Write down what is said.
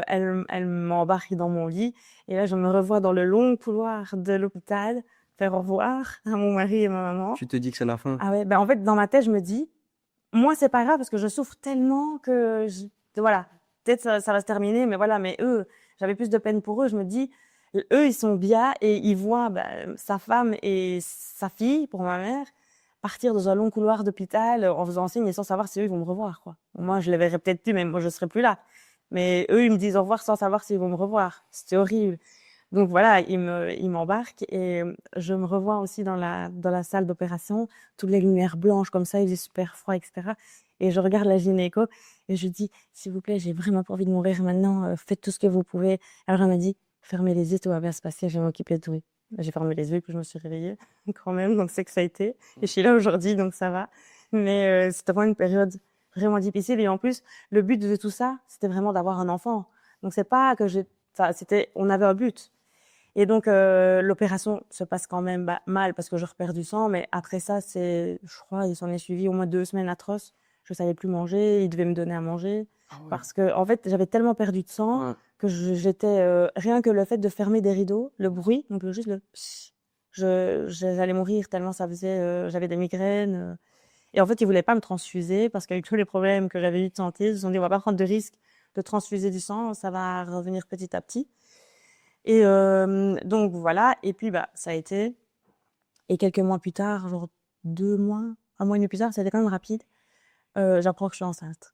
Elle m'embarque dans mon lit et là, je me revois dans le long couloir de l'hôpital faire au revoir à mon mari et ma maman. Tu te dis que c'est la fin. Ah ouais, ben en fait, dans ma tête, je me dis, moi, c'est pas grave parce que je souffre tellement que voilà, peut-être ça va se terminer, mais voilà, mais eux, j'avais plus de peine pour eux. Je me dis, eux, ils sont bien et ils voient sa femme et sa fille, pour ma mère, partir dans un long couloir d'hôpital en faisant signe et sans savoir si eux, ils vont me revoir, quoi. Moi, je les verrai peut-être plus, mais moi, je serai plus là. Mais eux, ils me disent au revoir sans savoir s'ils vont me revoir. C'était horrible. Donc voilà, ils m'embarquent et je me revois aussi dans la salle d'opération, toutes les lumières blanches comme ça, il faisait super froid, etc. Et je regarde la gynéco et je dis, s'il vous plaît, j'ai vraiment pas envie de mourir maintenant, faites tout ce que vous pouvez. Alors elle m'a dit, fermez les yeux, tout va bien se passer, je vais m'occuper de tout. J'ai fermé les yeux, puis je me suis réveillée quand même, donc c'est que ça a été. Et je suis là aujourd'hui, donc ça va. Mais c'était vraiment une période vraiment difficile. Et en plus, le but de tout ça, c'était vraiment d'avoir un enfant. Donc c'est pas que on avait un but. Et donc l'opération se passe quand même mal parce que je repère du sang, mais après ça, je crois, il s'en est suivi au moins 2 semaines atroces. Je savais plus manger, il devait me donner à manger Ah ouais. parce que en fait, j'avais tellement perdu de sang Ouais. que j'étais rien que le fait de fermer des rideaux, le bruit, donc juste le pss, j'allais mourir tellement ça faisait, j'avais des migraines. Et en fait, ils voulaient pas me transfuser parce qu'avec tous les problèmes que j'avais eu de santé, ils se sont dit on va pas prendre de risque de transfuser du sang, ça va revenir petit à petit. Et donc voilà, et puis ça a été. Et quelques mois plus tard, genre 2 mois, un mois et demi plus tard, c'était quand même rapide. J'apprends que je suis enceinte.